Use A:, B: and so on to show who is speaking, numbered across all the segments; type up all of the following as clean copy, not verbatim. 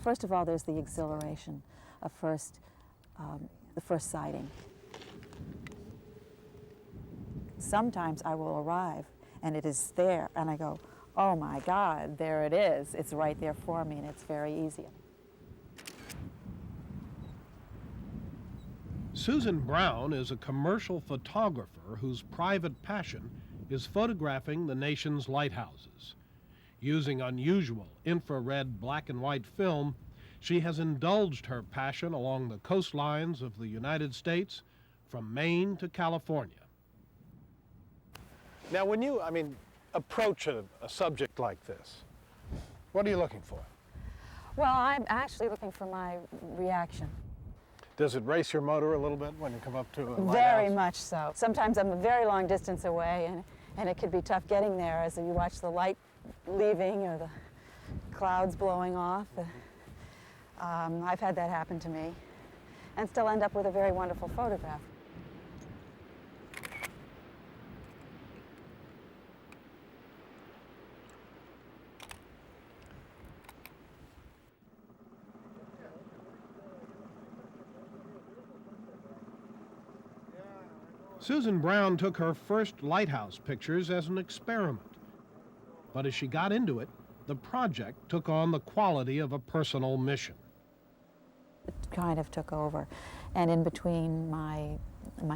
A: first of all, there's the exhilaration of the first sighting. Sometimes I will arrive and it is there and I go, oh my God, there it is. It's right there for me and it's very easy.
B: Susan Brown is a commercial photographer whose private passion is photographing the nation's lighthouses. Using unusual infrared black and white film, she has indulged her passion along the coastlines of the United States from Maine to California. Now, when you, approach a subject like this, what are you looking for?
A: Well, I'm actually looking for my reaction.
B: Does it race your motor a little bit when you come up to a lighthouse?
A: Very much so. Sometimes I'm a very long distance away and it could be tough getting there as you watch the light leaving or the clouds blowing off. I've had that happen to me and still end up with a very wonderful photograph.
B: Susan Brown took her first lighthouse pictures as an experiment. But as she got into it, the project took on the quality of a personal mission.
A: It kind of took over. And in between my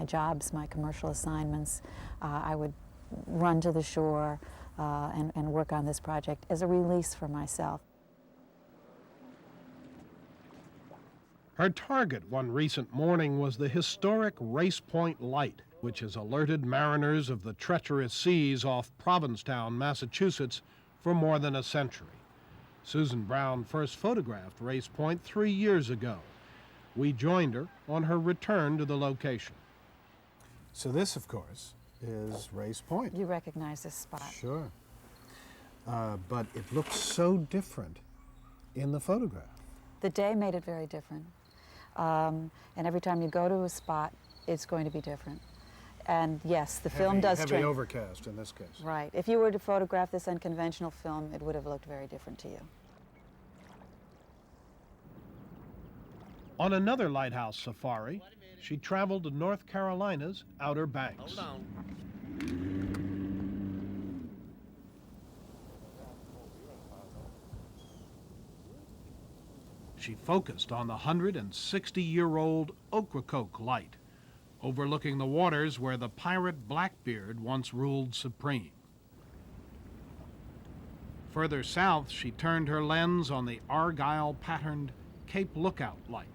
A: jobs, my commercial assignments, I would run to the shore and work on this project as a release for myself.
B: Her target one recent morning was the historic Race Point Light, which has alerted mariners of the treacherous seas off Provincetown, Massachusetts, for more than a century. Susan Brown first photographed Race Point 3 years ago. We joined her on her return to the location.
C: So this, of course, is Race Point.
A: You recognize this spot?
C: Sure. But it looks so different in the photograph.
A: The day made it very different. And every time you go to a spot, it's going to be different. And yes, the film does change.
C: Heavy overcast in this case.
A: Right. If you were to photograph this on conventional film, it would have looked very different to you.
B: On another lighthouse safari, she traveled to North Carolina's Outer Banks.
D: Hold on.
B: She focused on the 160-year-old Ocracoke Light, overlooking the waters where the pirate Blackbeard once ruled supreme. Further south, she turned her lens on the Argyle-patterned Cape Lookout Light.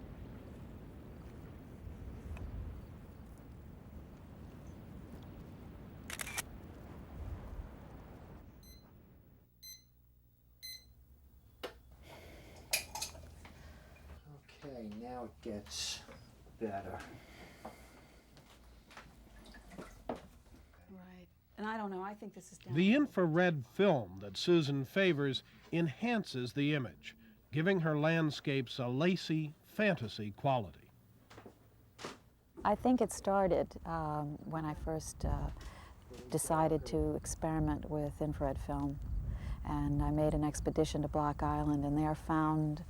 D: Okay, now it gets better.
A: Right. And I don't know, I think this is down.
B: The infrared film that Susan favors enhances the image, giving her landscapes a lacy, fantasy quality.
A: I think it started when I first decided to experiment with infrared film. And I made an expedition to Block Island and there found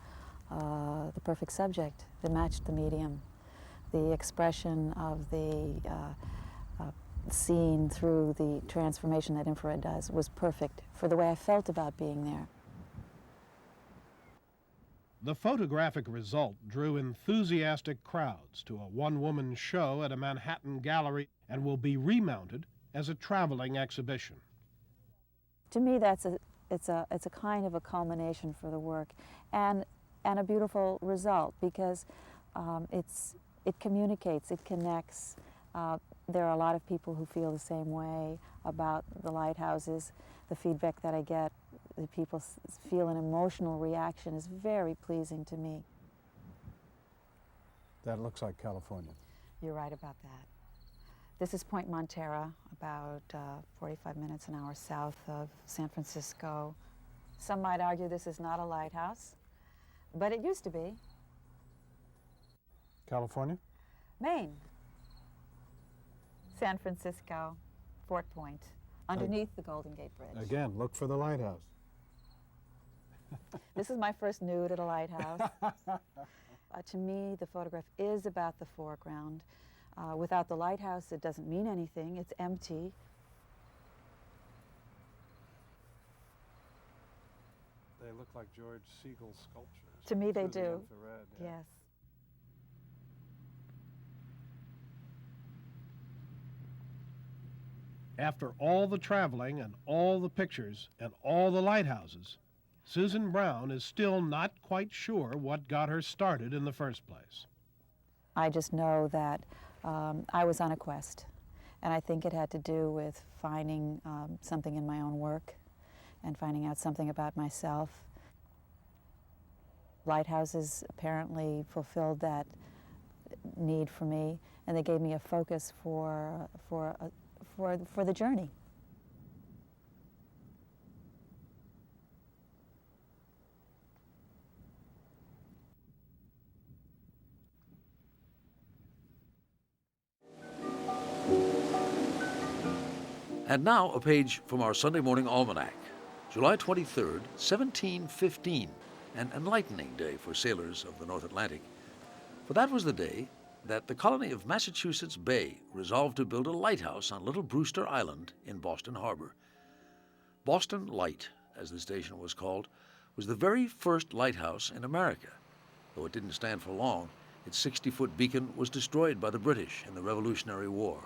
A: the perfect subject that matched the medium. The expression of the scene through the transformation that infrared does was perfect for the way I felt about being there.
B: The photographic result drew enthusiastic crowds to a one-woman show at a Manhattan gallery and will be remounted as a traveling exhibition.
A: To me, it's a kind of a culmination for the work and a beautiful result because it communicates, it connects. There are a lot of people who feel the same way about the lighthouses. The feedback that I get, that people feel an emotional reaction is very pleasing to me.
C: That looks like California.
A: You're right about that. This is Point Montera, about 45 minutes an hour south of San Francisco. Some might argue this is not a lighthouse, but it used to be.
C: California?
A: Maine. San Francisco, Fort Point, underneath the Golden Gate Bridge.
C: Again, look for the lighthouse.
A: This is my first nude at a lighthouse. To me, the photograph is about the foreground. Without the lighthouse, it doesn't mean anything. It's empty.
C: They look like George Segal sculptures.
A: To me, they
C: through the
A: do.
C: infrared, yeah.
A: Yes.
B: After all the traveling and all the pictures and all the lighthouses, Susan Brown is still not quite sure what got her started in the first place.
A: I just know that I was on a quest, and I think it had to do with finding something in my own work and finding out something about myself. Lighthouses apparently fulfilled that need for me, and they gave me a focus for the journey.
E: And now a page from our Sunday Morning Almanac, July 23rd, 1715, an enlightening day for sailors of the North Atlantic. For that was the day that the colony of Massachusetts Bay resolved to build a lighthouse on Little Brewster Island in Boston Harbor. Boston Light, as the station was called, was the very first lighthouse in America. Though it didn't stand for long, its 60-foot beacon was destroyed by the British in the Revolutionary War.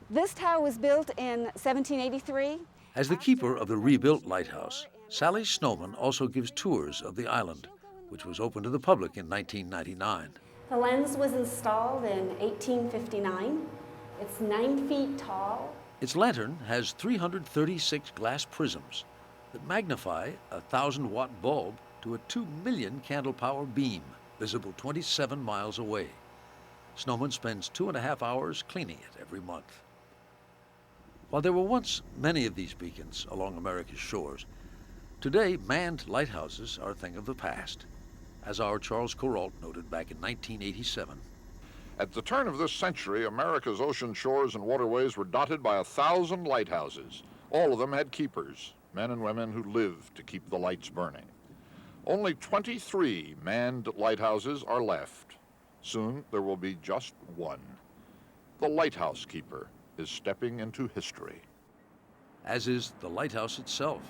F: This tower was built in 1783.
E: As the keeper of the rebuilt lighthouse, Sally Snowman also gives tours of the island, which was open to the public in 1999.
F: The lens was installed in 1859. It's 9 feet tall.
E: Its lantern has 336 glass prisms that magnify a 1,000-watt bulb to a 2 million candle power beam, visible 27 miles away. Snowman spends 2.5 hours cleaning it every month. While there were once many of these beacons along America's shores, today manned lighthouses are a thing of the past, as our Charles Corralt noted back in 1987.
G: At the turn of this century, America's ocean shores and waterways were dotted by 1,000 lighthouses. All of them had keepers, men and women who lived to keep the lights burning. Only 23 manned lighthouses are left. Soon there will be just one. The lighthouse keeper is stepping into history.
E: As is the lighthouse itself.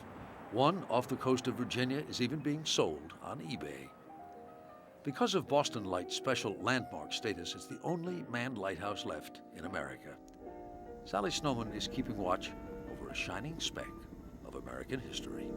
E: One off the coast of Virginia is even being sold on eBay. Because of Boston Light's special landmark status, it's the only manned lighthouse left in America. Sally Snowman is keeping watch over a shining speck of American history.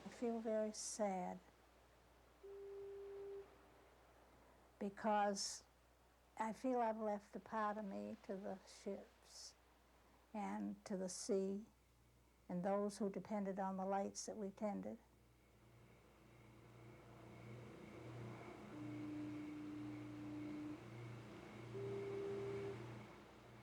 H: I feel very sad because I feel I've left a part of me to the ships and to the sea and those who depended on the lights that we tended.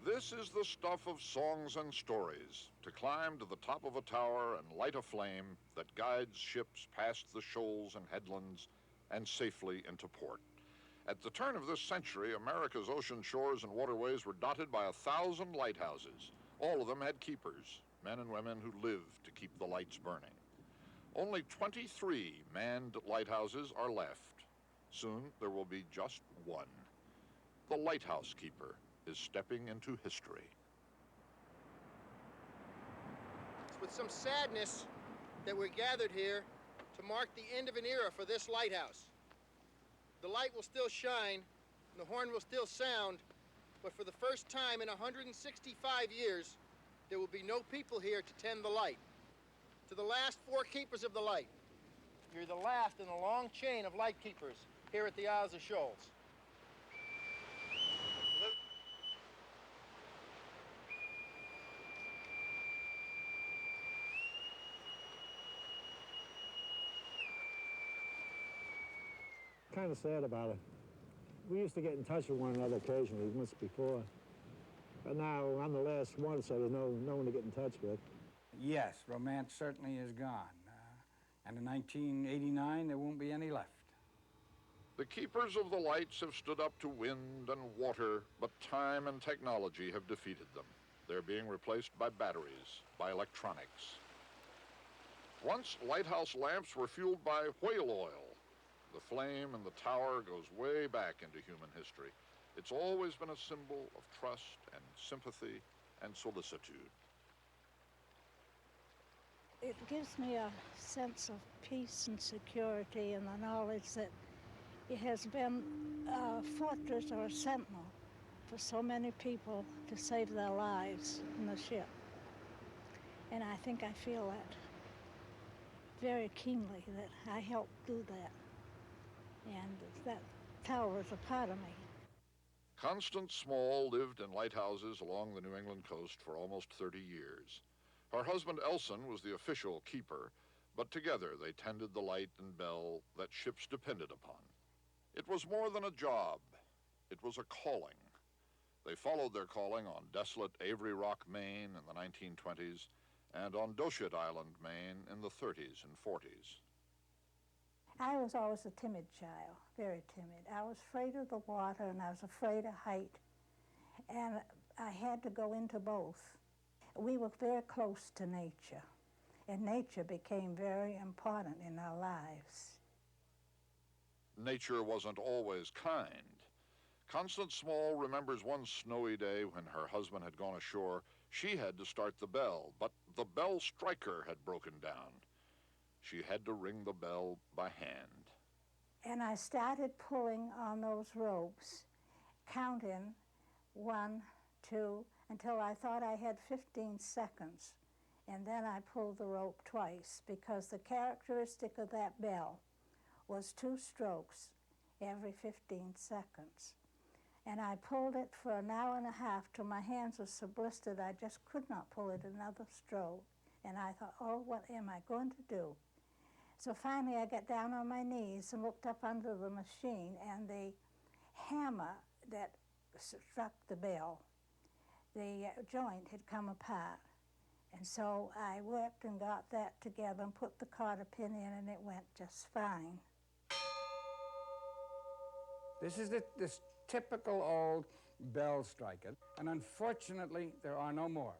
G: This is the stuff of songs and stories, to climb to the top of a tower and light a flame that guides ships past the shoals and headlands and safely into port. At the turn of this century, America's ocean shores and waterways were dotted by 1,000 lighthouses. All of them had keepers, men and women who lived to keep the lights burning. Only 23 manned lighthouses are left. Soon there will be just one. The lighthouse keeper is stepping into history.
I: It's with some sadness that we're gathered here to mark the end of an era for this lighthouse. The light will still shine, and the horn will still sound, but for the first time in 165 years, there will be no people here to tend the light. To the last 4 keepers of the light, you're the last in a long chain of light keepers here at the Isles of Shoals.
J: kind of sad about it. We used to get in touch with one another occasionally, once before. But now I'm the last one, so there's no one to get in touch with.
K: Yes, romance certainly is gone. And in 1989, there won't be any left.
G: The keepers of the lights have stood up to wind and water, but time and technology have defeated them. They're being replaced by batteries, by electronics. Once lighthouse lamps were fueled by whale oil. The flame in the tower goes way back into human history. It's always been a symbol of trust and sympathy and solicitude.
H: It gives me a sense of peace and security and the knowledge that it has been a fortress or a sentinel for so many people to save their lives in the ship. And I think I feel that very keenly, that I helped do that. And that tower is a part of me.
G: Constance Small lived in lighthouses along the New England coast for almost 30 years. Her husband Elson was the official keeper, but together they tended the light and bell that ships depended upon. It was more than a job. It was a calling. They followed their calling on desolate Avery Rock, Maine in the 1920s and on Doshit Island, Maine in the 30s and 40s.
H: I was always a timid child, very timid. I was afraid of the water and I was afraid of height. And I had to go into both. We were very close to nature, and nature became very important in our lives.
G: Nature wasn't always kind. Constance Small remembers one snowy day when her husband had gone ashore. She had to start the bell, but the bell striker had broken down. She had to ring the bell by hand.
H: And I started pulling on those ropes, counting 1, 2, until I thought I had 15 seconds. And then I pulled the rope twice, because the characteristic of that bell was 2 strokes every 15 seconds. And I pulled it for an hour and a half till my hands were so blistered I just could not pull it another stroke. And I thought, oh, what am I going to do? So finally I got down on my knees and looked up under the machine, and the hammer that struck the bell, the joint had come apart. And so I worked and got that together and put the cotter pin in, and it went just fine.
K: This is this typical old bell striker, and unfortunately, there are no more.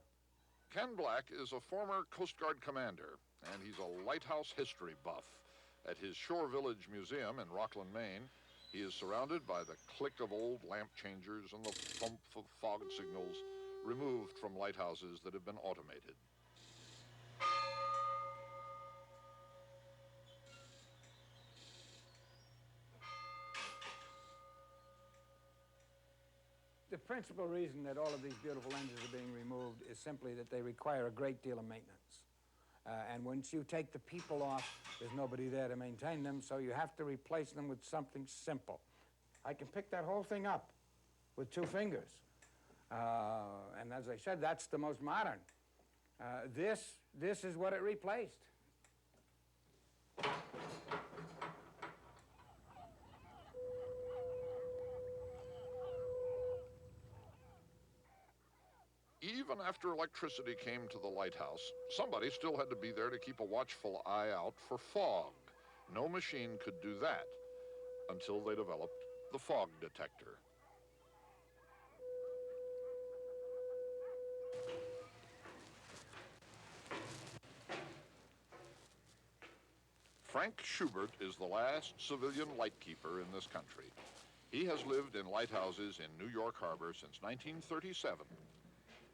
G: Ken Black is a former Coast Guard commander, and he's a lighthouse history buff. At his Shore Village Museum in Rockland, Maine, he is surrounded by the click of old lamp changers and the thump of fog signals removed from lighthouses that have been automated.
K: The principal reason that all of these beautiful lenses are being removed is simply that they require a great deal of maintenance. And once you take the people off, there's nobody there to maintain them, so you have to replace them with something simple. I can pick that whole thing up with 2 fingers. And as I said, that's the most modern. This is what it replaced.
G: Even after electricity came to the lighthouse, somebody still had to be there to keep a watchful eye out for fog. No machine could do that until they developed the fog detector. Frank Schubert is the last civilian lightkeeper in this country. He has lived in lighthouses in New York Harbor since 1937.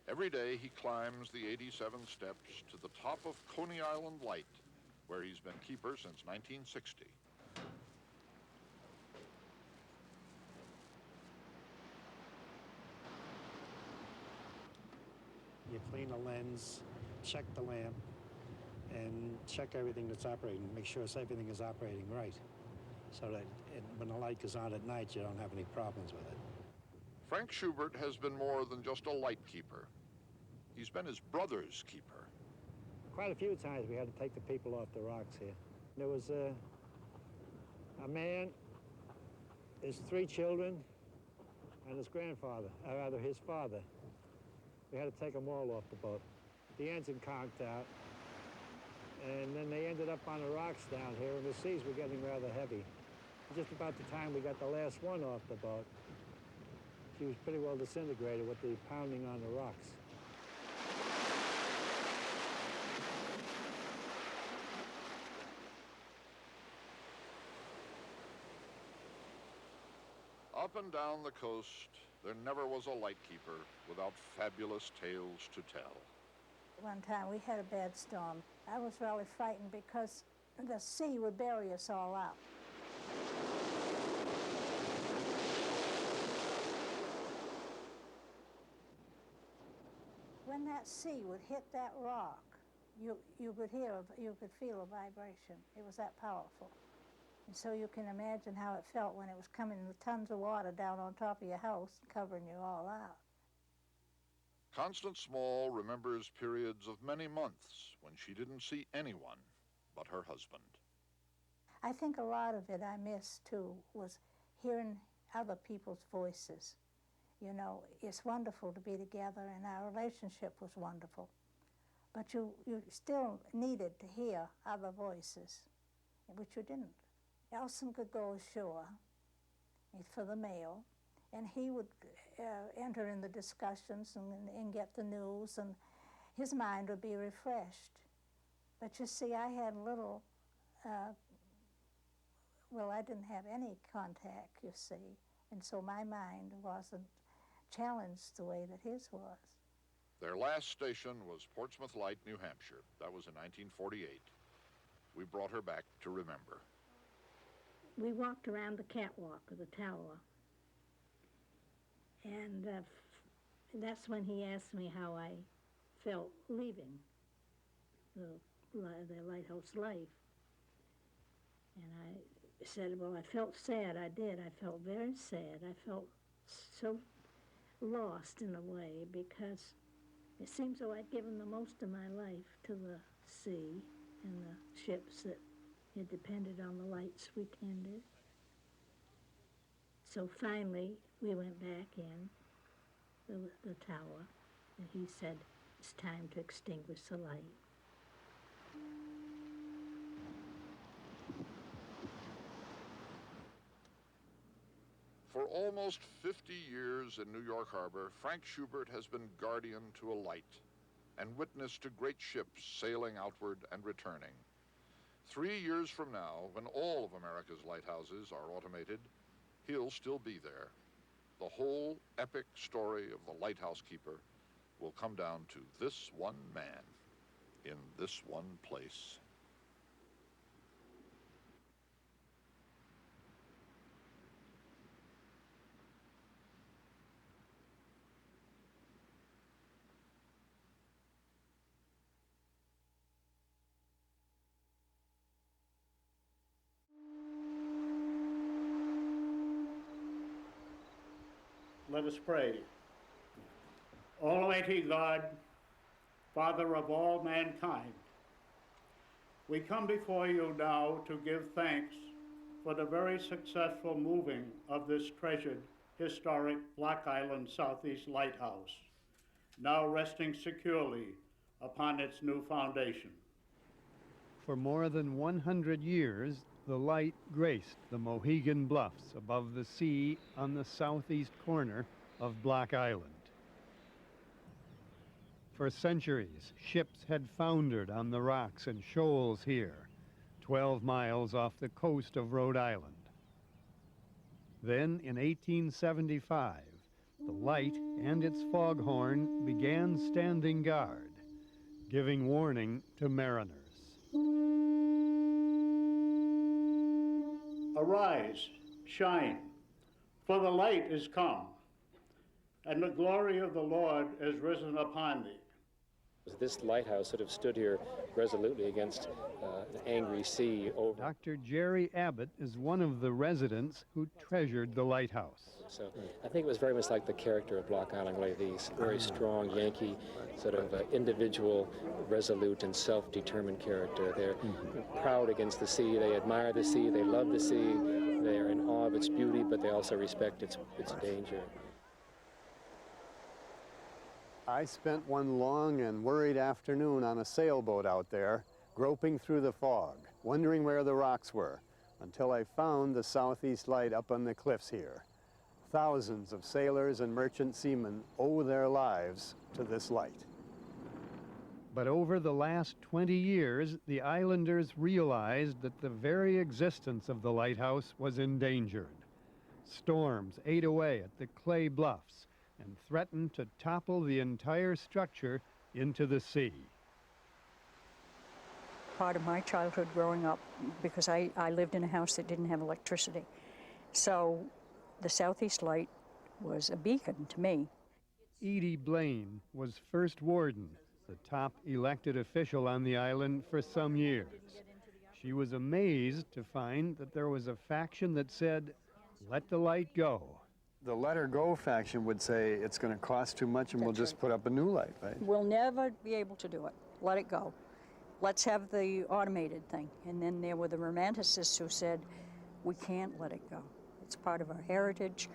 G: Every day he climbs the 87 steps to the top of Coney Island Light, where he's been keeper since 1960.
J: You clean a lens, check the lamp, and check everything that's operating, make sure everything is operating right, so that when the light goes on at night, you don't have any problems with it.
G: Frank Schubert has been more than just a light keeper. He's been his brother's keeper.
J: Quite a few times we had to take the people off the rocks here. There was a man his 3 children and his grandfather, or rather his father. We had to take them all off the boat. The engine conked out, and then they ended up on the rocks down here, and the seas were getting rather heavy. Just about the time we got the last one off the boat, she was pretty well disintegrated with the pounding on the rocks.
G: Up and down the coast, there never was a lightkeeper without fabulous tales to tell.
H: One time we had a bad storm. I was really frightened because the sea would bury us all out. When that sea would hit that rock, you could feel a vibration. It was that powerful. And so you can imagine how it felt when it was coming with tons of water down on top of your house, covering you all out.
G: Constance Small remembers periods of many months when she didn't see anyone but her husband.
H: I think a lot of it I missed, too, was hearing other people's voices. You know, it's wonderful to be together, and our relationship was wonderful. But you still needed to hear other voices, which you didn't. Elson could go ashore for the mail, and he would enter in the discussions and get the news, and his mind would be refreshed. But you see, I had little, well, I didn't have any contact, you see, and so my mind wasn't challenged the way that his was.
G: Their last station was Portsmouth Light, New Hampshire. That was in 1948. We brought her back to remember.
H: We walked around the catwalk of the tower, and that's when he asked me how I felt leaving the lighthouse life. And I said, well, I felt sad. I did. I felt very sad. I felt so lost in a way, because it seems though I'd given the most of my life to the sea and the ships that had depended on the lights we tended. So finally, we went back in the tower, and he said, it's time to extinguish the light.
G: For almost 50 years in New York Harbor, Frank Schubert has been guardian to a light and witness to great ships sailing outward and returning. 3 years from now, when all of America's lighthouses are automated, he'll still be there. The whole epic story of the lighthouse keeper will come down to this one man in this one place.
L: Let us pray. Almighty God, Father of all mankind, we come before you now to give thanks for the very successful moving of this treasured historic Block Island Southeast Lighthouse, now resting securely upon its new foundation.
M: For more than 100 years, the light graced the Mohegan Bluffs above the sea on the southeast corner of Block Island. For centuries, ships had foundered on the rocks and shoals here, 12 miles off the coast of Rhode Island. Then, in 1875, the light and its foghorn began standing guard, giving warning to mariners.
L: Arise, shine, for the light is come, and the glory of the Lord is risen upon thee.
N: This lighthouse sort of stood here resolutely against an angry sea over.
M: Dr. Jerry Abbott is one of the residents who treasured the lighthouse.
N: So I think it was very much like the character of Block Island, like these very strong Yankee, sort of individual, resolute, and self-determined character. They're proud against the sea. They admire the sea. They love the sea. They are in awe of its beauty, but they also respect its danger.
M: I spent one long and worried afternoon on a sailboat out there, groping through the fog, wondering where the rocks were, until I found the southeast light up on the cliffs here. Thousands of sailors and merchant seamen owe their lives to this light. But over the last 20 years, the islanders realized that the very existence of the lighthouse was endangered. Storms ate away at the clay bluffs and threatened to topple the entire structure into the sea.
O: Part of my childhood growing up, because I lived in a house that didn't have electricity. So the southeast light was a beacon to me.
M: Edie Blaine was first warden, the top elected official on the island for some years. She was amazed to find that there was a faction that said, "Let the light go." The let her go faction would say it's going to cost too much and we'll just put up a new light, right?
O: We'll never be able to do it. Let it go. Let's have the automated thing. And then there were the romanticists who said, we can't let it go. It's part of our heritage.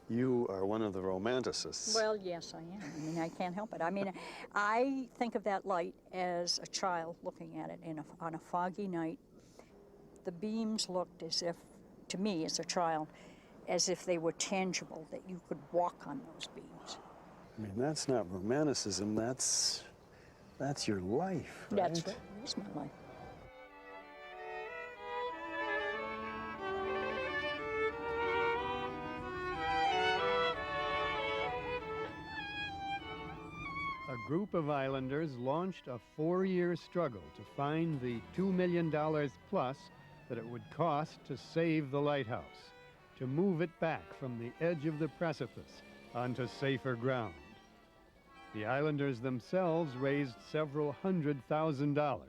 M: You are one of the romanticists.
O: Well, yes, I am. I mean, I can't help it. I mean, I think of that light as a child looking at it on a foggy night. The beams looked as if, to me as a child, as if they were tangible, that you could walk on those beams.
M: I mean, that's not romanticism, that's your life, right?
O: That's right, it's my life.
M: A group of islanders launched a 4-year struggle to find the $2 million plus that it would cost to save the lighthouse, to move it back from the edge of the precipice onto safer ground. The islanders themselves raised several $100,000,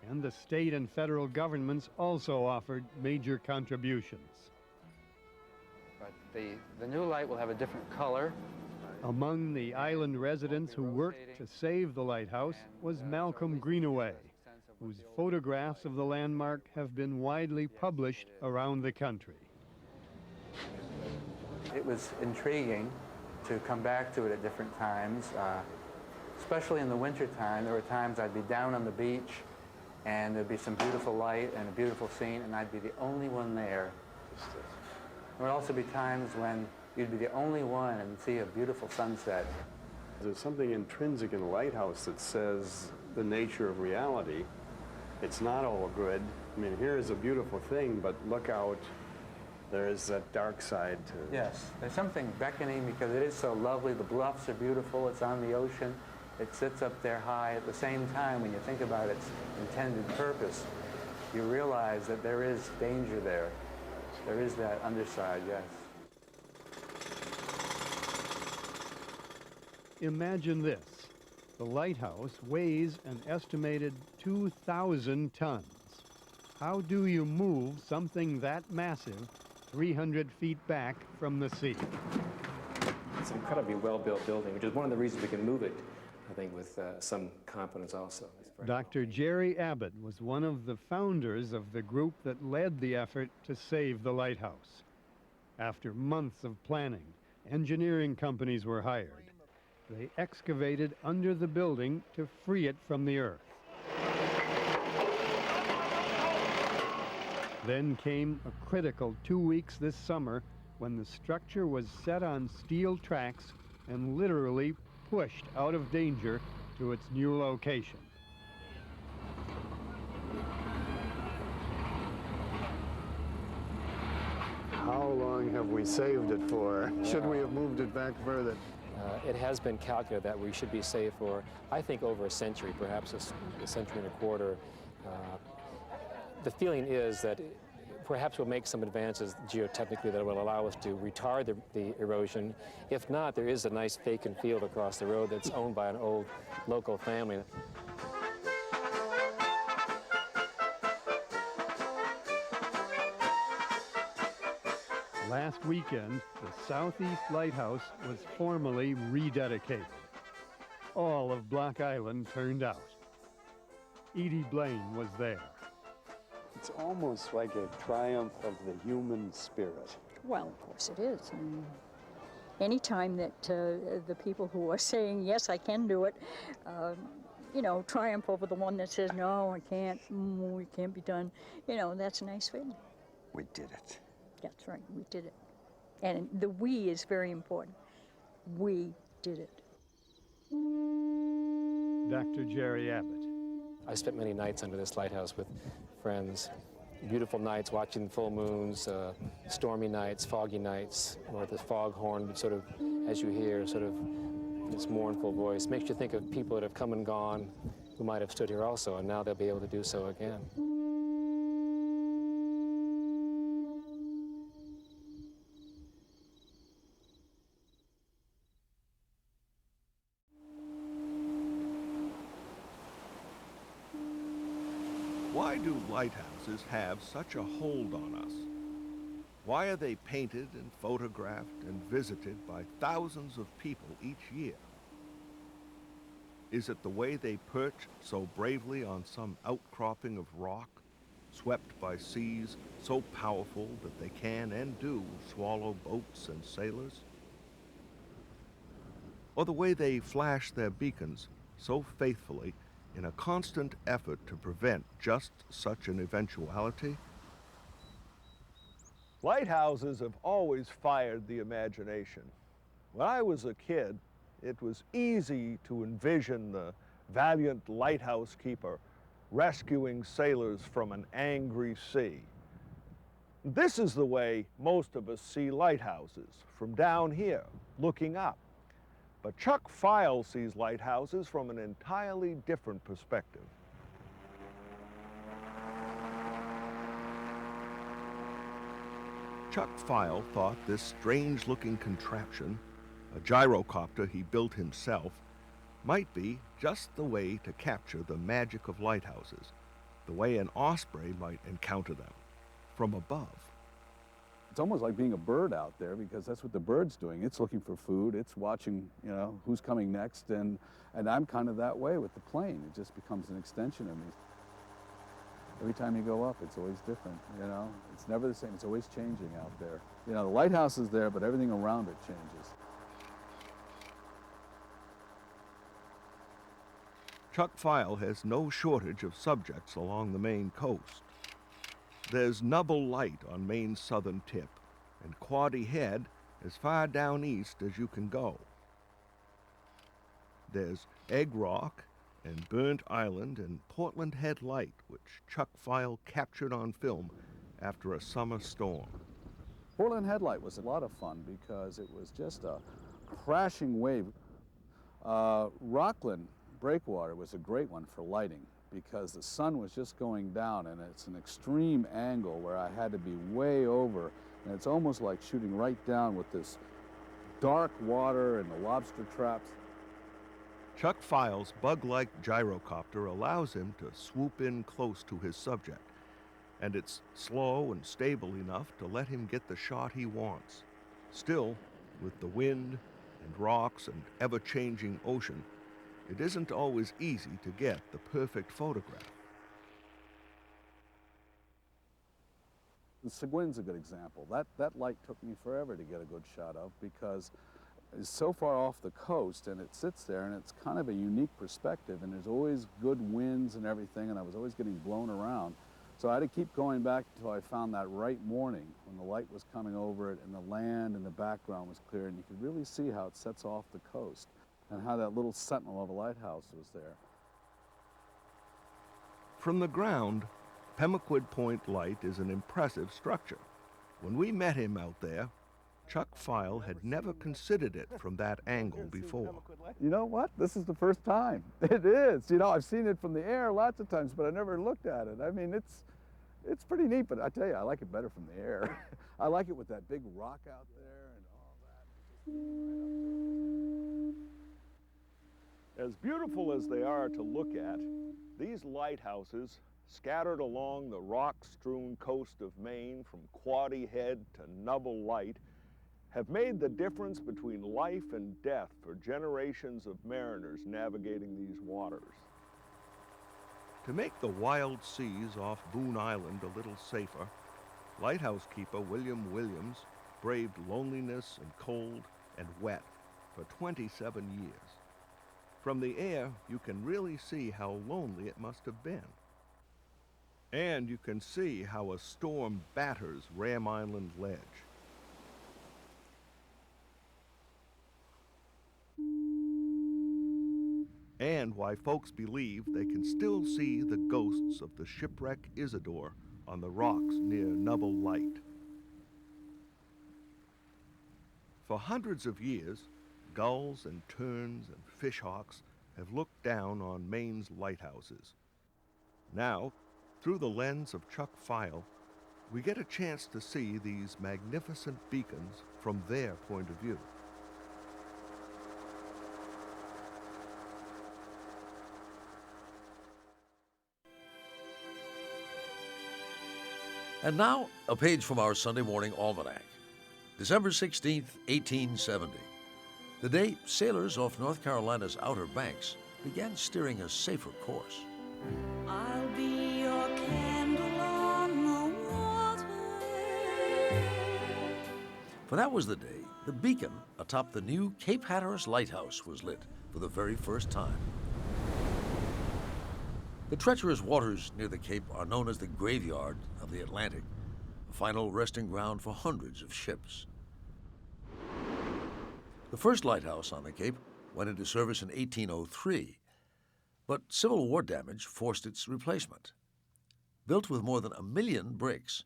M: and the state and federal governments also offered major contributions.
P: But the new light will have a different color.
M: Among the island residents who worked to save the lighthouse was Malcolm Greenaway, whose photographs of the landmark have been widely published around the country.
P: It was intriguing to come back to it at different times, especially in the wintertime. There were times I'd be down on the beach and there'd be some beautiful light and a beautiful scene, and I'd be the only one there. There would also be times when you'd be the only one and see a beautiful sunset.
M: There's something intrinsic in a lighthouse that says the nature of reality. It's not all good. I mean, here is a beautiful thing, but look out. There is that dark side to it.
P: Yes, there's something beckoning because it is so lovely. The bluffs are beautiful. It's on the ocean. It sits up there high. At the same time, when you think about its intended purpose, you realize that there is danger there. There is that underside, yes.
M: Imagine this. The lighthouse weighs an estimated 2,000 tons. How do you move something that massive 300 feet back from the sea?
N: It's an incredibly well-built building, which is one of the reasons we can move it, I think, with some confidence also.
M: Dr. Jerry Abbott was one of the founders of the group that led the effort to save the lighthouse. After months of planning, engineering companies were hired. They excavated under the building to free it from the earth. Then came a critical 2 weeks this summer when the structure was set on steel tracks and literally pushed out of danger to its new location. How long have we saved it for? Should we have moved it back further?
N: It has been calculated that we should be safe for, I think, over a century, perhaps a century and a quarter. The feeling is that perhaps we'll make some advances geotechnically that will allow us to retard the erosion. If not, there is a nice vacant field across the road that's owned by an old local family.
M: Last weekend, the Southeast Lighthouse was formally rededicated. All of Block Island turned out. Edie Blaine was there.
Q: It's almost like a triumph of the human spirit.
O: Well, of course it is. And anytime that the people who are saying, yes, I can do it, you know, triumph over the one that says, no, I can't, it can't be done, you know, that's a nice feeling.
Q: We did it.
O: That's right, we did it. And the we is very important. We did it.
M: Dr. Jerry Abbott.
N: I spent many nights under this lighthouse with friends. Beautiful nights watching full moons, stormy nights, foggy nights, or the foghorn would sort of, as you hear, sort of this mournful voice. Makes you think of people that have come and gone who might have stood here also, and now they'll be able to do so again.
R: Why do lighthouses have such a hold on us? Why are they painted and photographed and visited by thousands of people each year? Is it the way they perch so bravely on some outcropping of rock, swept by seas so powerful that they can and do swallow boats and sailors? Or the way they flash their beacons so faithfully in a constant effort to prevent just such an eventuality?
S: Lighthouses have always fired the imagination. When I was a kid, it was easy to envision the valiant lighthouse keeper rescuing sailors from an angry sea. This is the way most of us see lighthouses, from down here, looking up. But Chuck Feil sees lighthouses from an entirely different perspective.
R: Chuck Feil thought this strange-looking contraption, a gyrocopter he built himself, might be just the way to capture the magic of lighthouses, the way an osprey might encounter them, from above.
T: It's almost like being a bird out there, because that's what the bird's doing. It's looking for food, it's watching, you know, who's coming next, and I'm kind of that way with the plane. It just becomes an extension of me. Every time you go up, it's always different, you know? It's never the same, it's always changing out there. You know, the lighthouse is there, but everything around it changes.
R: Chuck Feil has no shortage of subjects along the Maine coast. There's Nubble Light on Maine's southern tip, and Quoddy Head as far down east as you can go. There's Egg Rock and Burnt Island and Portland Head Light, which Chuck Feil captured on film after a summer storm.
T: Portland Headlight was a lot of fun because it was just a crashing wave. Rockland Breakwater was a great one for lighting, because the sun was just going down, and it's an extreme angle where I had to be way over, and it's almost like shooting right down with this dark water and the lobster traps.
R: Chuck Feil's bug-like gyrocopter allows him to swoop in close to his subject, and it's slow and stable enough to let him get the shot he wants. Still, with the wind and rocks and ever-changing ocean, it isn't always easy to get the perfect photograph.
T: The Seguin's a good example. That light took me forever to get a good shot of, because it's so far off the coast, and it sits there, and it's kind of a unique perspective, and there's always good winds and everything, and I was always getting blown around. So I had to keep going back until I found that right morning when the light was coming over it and the land and the background was clear, and you could really see how it sets off the coast, and how that little sentinel of a lighthouse was there.
R: From the ground, Pemaquid Point Light is an impressive structure. When we met him out there, Chuck Feil had never considered it from that angle before.
T: You know what? This is the first time. It is. You know, I've seen it from the air lots of times, but I never looked at it. I mean, It's pretty neat, but I tell you, I like it better from the air. I like it with that big rock out there and all that.
S: As beautiful as they are to look at, these lighthouses, scattered along the rock-strewn coast of Maine from Quoddy Head to Nubble Light, have made the difference between life and death for generations of mariners navigating these waters. To make the wild seas off Boone Island a little safer, lighthouse keeper William Williams braved loneliness and cold and wet for 27 years. From the air, you can really see how lonely it must have been. And you can see how a storm batters Ram Island Ledge. And why folks believe they can still see the ghosts of the shipwreck Isidore on the rocks near Nubble Light. For hundreds of years, gulls and terns and fishhawks have looked down on Maine's lighthouses. Now, through the lens of Chuck Feil, we get a chance to see these magnificent beacons from their point of view.
E: And now, a page from our Sunday Morning Almanac. December 16th, 1870. The day sailors off North Carolina's Outer Banks began steering a safer course.
U: I'll be your candle on the water.
E: For that was the day the beacon atop the new Cape Hatteras Lighthouse was lit for the very first time. The treacherous waters near the Cape are known as the graveyard of the Atlantic, a final resting ground for hundreds of ships. The first lighthouse on the Cape went into service in 1803, but Civil War damage forced its replacement. Built with more than 1 million bricks,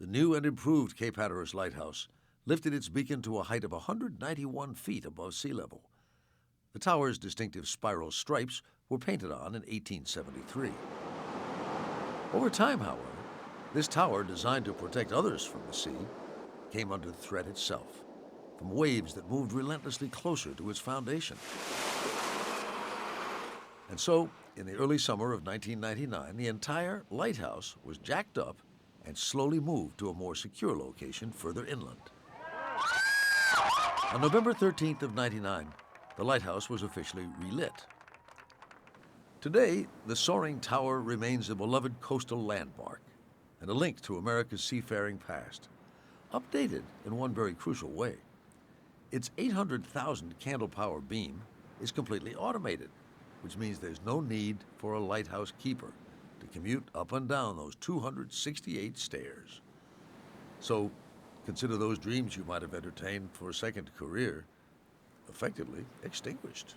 E: the new and improved Cape Hatteras Lighthouse lifted its beacon to a height of 191 feet above sea level. The tower's distinctive spiral stripes were painted on in 1873. Over time, however, this tower, designed to protect others from the sea, came under threat itself, from waves that moved relentlessly closer to its foundation. And so, in the early summer of 1999, the entire lighthouse was jacked up and slowly moved to a more secure location further inland. On November 13th of 99, the lighthouse was officially relit. Today, the soaring tower remains a beloved coastal landmark and a link to America's seafaring past, updated in one very crucial way. Its 800,000 candle power beam is completely automated, which means there's no need for a lighthouse keeper to commute up and down those 268 stairs. So, consider those dreams you might have entertained for a second career effectively extinguished.